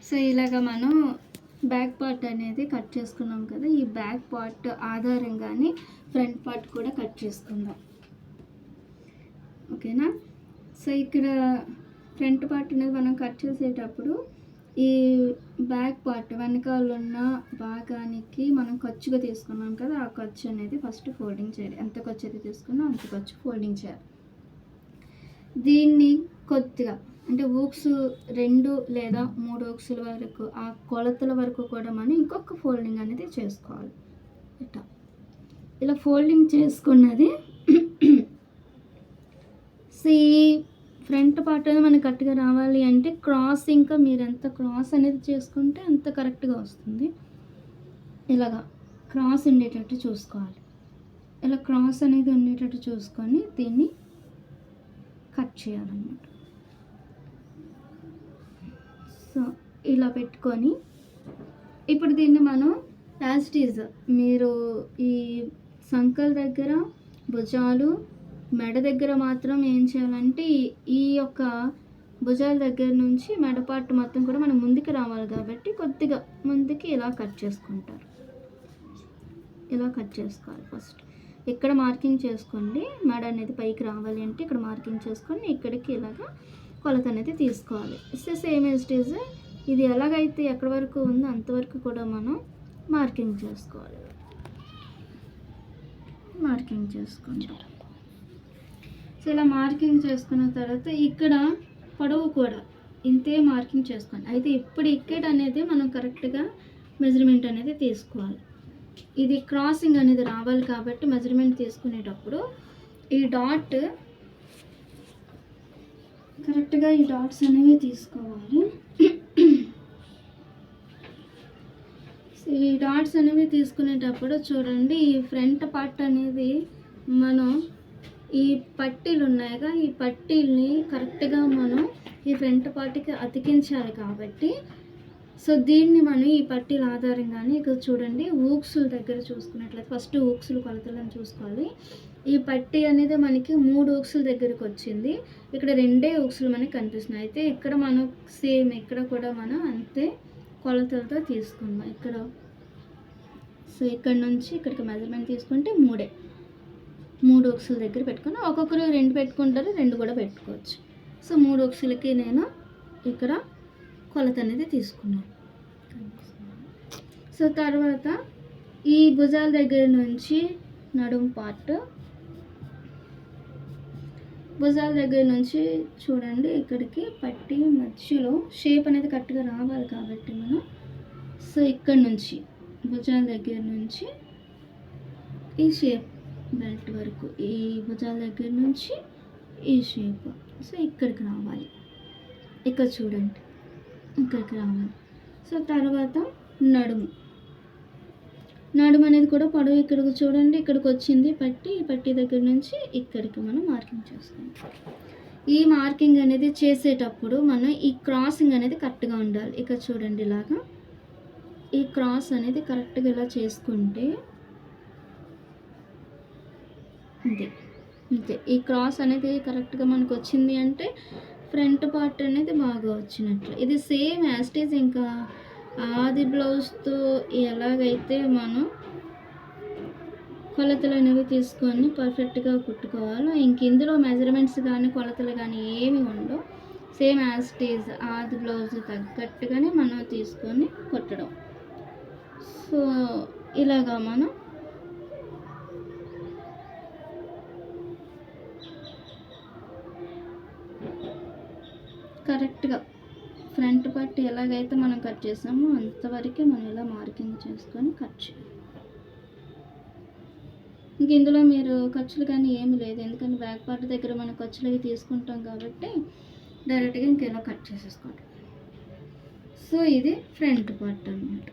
So ఇలాగ మనం back part అనేది కట్ చేసుకున్నాం కదా, ఈ బ్యాక్ పార్ట్ ఆధారంగానే ఫ్రంట్ పార్ట్ కూడా కట్ చేసుకుందాం. ఓకేనా? సో ఇక్కడ ఫ్రంట్ పార్ట్ అనేది మనం కట్ చేసేటప్పుడు ఈ బ్యాక్ పార్ట్ వెనకాల ఉన్న భాగానికి మనం ఖర్చుగా తీసుకున్నాం కదా, ఆ ఖర్చు అనేది ఫస్ట్ ఫోల్డింగ్ చేయాలి. ఎంత ఖర్చు అయితే తీసుకున్నా అంత ఖర్చు ఫోల్డింగ్ చేయాలి. దీన్ని కొద్దిగా అంటే ఊక్స్ 2 లేదా 3 ఊక్సుల వరకు, ఆ కొలతల వరకు కూడా మనం ఇంకొక ఫోల్డింగ్ అనేది చేసుకోవాలి. ఇలా ఫోల్డింగ్ చేసుకున్నది ఫ్రంట్ పార్ట్ అనేది మనకి కరెక్ట్గా రావాలి అంటే క్రాస్, ఇంకా మీరు ఎంత క్రాస్ అనేది చేసుకుంటే అంత కరెక్ట్గా వస్తుంది. ఇలాగా క్రాస్ ఉండేటట్టు చూసుకోవాలి. ఇలా క్రాస్ అనేది ఉండేటట్టు చూసుకొని దీన్ని కట్ చేయాలన్నమాట. సో ఇలా పెట్టుకొని ఇప్పుడు దీన్ని మనం యాజ్ ఇట్ ఈజ్ మీరు ఈ సంకల్ దగ్గర, భుజాలు, మెడ దగ్గర మాత్రం ఏం చేయాలంటే ఈ యొక్క భుజాల దగ్గర నుంచి మెడ పార్ట్ మొత్తం కూడా మనం ముందుకు రావాలి కాబట్టి కొద్దిగా ముందుకి ఇలా కట్ చేసుకుంటారు. ఇలా కట్ చేసుకోవాలి. ఫస్ట్ ఇక్కడ మార్కింగ్ చేసుకోండి. మెడ అనేది పైకి రావాలి అంటే ఇక్కడ మార్కింగ్ చేసుకొని ఇక్కడికి ఇలాగా కొలత అనేది తీసుకోవాలి. సేమ్ యాజ్ ఇట్ ఈజ్ ఇది ఎలాగైతే ఎక్కడి వరకు ఉందో అంతవరకు కూడా మనం మార్కింగ్ చేసుకోవాలి. మార్కింగ్ చేసుకుంటారు. సో ఇలా మార్కింగ్ చేసుకున్న తర్వాత ఇక్కడ పొడవు కూడా ఇంతే మార్కింగ్ చేసుకోండి. అయితే ఇప్పుడు ఇక్కడ అనేది మనం కరెక్ట్గా మెజర్మెంట్ అనేది తీసుకోవాలి. ఇది క్రాసింగ్ అనేది రావాలి కాబట్టి మెజర్మెంట్ తీసుకునేటప్పుడు ఈ డాట్ కరెక్ట్గా ఈ డాట్స్ అనేవి తీసుకోవాలి. ఈ డాట్స్ అనేవి తీసుకునేటప్పుడు చూడండి, ఈ ఫ్రంట్ పార్ట్ అనేది మనం ఈ పట్టీలు ఉన్నాయిగా, ఈ పట్టీల్ని కరెక్ట్గా మనం ఈ ఫ్రంట్ పార్ట్కి అతికించాలి కాబట్టి సో దీన్ని మనం ఈ పట్టీల ఆధారంగానే ఇక్కడ చూడండి ఊక్సుల దగ్గర చూసుకున్నట్లయితే ఫస్ట్ ఊక్సులు కొలతలను చూసుకోవాలి. ఈ పట్టీ అనేది మనకి 3 ఊక్సుల దగ్గరికి వచ్చింది. ఇక్కడ 2 ఊక్సులు మనకి కనిపిస్తున్నాయి. అయితే ఇక్కడ మనం సేమ్ ఇక్కడ కూడా మనం అంతే కొలతలతో తీసుకున్నాం. ఇక్కడ సో ఇక్కడ నుంచి ఇక్కడికి మెజర్మెంట్ తీసుకుంటే 3 ఊక్సుల దగ్గర పెట్టుకుని ఒక్కొక్కరు 2 పెట్టుకుంటారు, 2 కూడా పెట్టుకోవచ్చు. సో 3 ఊక్సులకి నేను ఇక్కడ కొలత అనేది తీసుకున్నాను. సో తర్వాత ఈ భుజాల దగ్గర నుంచి నడుము పార్ట్, భుజాల దగ్గర నుంచి చూడండి ఇక్కడికి పట్టి మధ్యలో షేప్ అనేది కరెక్ట్గా రావాలి కాబట్టి మనం సో ఇక్కడ నుంచి భుజాల దగ్గర నుంచి ఈ షేప్ బెల్ట్ వరకు, ఈ భుజాల దగ్గర నుంచి ఈ షేప్ సో ఇక్కడికి రావాలి. ఇక్కడ చూడండి ఇక్కడికి రావాలి. సో తర్వాత నడుము అనేది కూడా పొడవు ఇక్కడికి చూడండి ఇక్కడికి వచ్చింది పట్టి, ఈ పట్టి దగ్గర నుంచి ఇక్కడికి మనం మార్కింగ్ చేసుకుంటాం. ఈ మార్కింగ్ అనేది చేసేటప్పుడు మనం ఈ క్రాసింగ్ అనేది కరెక్ట్గా ఉండాలి. ఇక్కడ చూడండి ఇలాగా ఈ క్రాస్ అనేది కరెక్ట్గా ఇలా చేసుకుంటే అంతే ఈ క్రాస్ అనేది కరెక్ట్గా మనకు వచ్చింది అంటే ఫ్రంట్ పార్ట్ అనేది బాగా వచ్చినట్లు. ఇది సేమ్ యాజ్ ఇట్ ఈజ్ ఇంకా ఆది బ్లౌజ్తో ఎలాగైతే మనం కొలతలు అనేవి తీసుకొని పర్ఫెక్ట్గా కుట్టుకోవాలో ఇంక ఇందులో మెజర్మెంట్స్ కానీ కొలతలు కానీ ఏమి ఉండవు. సేమ్ యాజ్ ఇట్ ఈజ్ ఆది బ్లౌజ్ తగ్గట్టుగానే మనం తీసుకొని కుట్టడం. సో ఇలాగా మనం కరెక్ట్గా ఫ్రంట్ పార్ట్ ఎలాగైతే మనం కట్ చేసామో అంతవరకే మనం ఇలా మార్కింగ్ చేసుకొని కట్ చేయాలి. ఇంక ఇందులో మీరు ఖర్చులు కానీ ఏమి లేదు, ఎందుకంటే బ్యాక్ పార్ట్ దగ్గర మనం ఖర్చులు అవి తీసుకుంటాం కాబట్టి డైరెక్ట్గా ఇంక ఇలా కట్ చేసేసుకోండి. సో ఇది ఫ్రంట్ పార్ట్ అన్నమాట.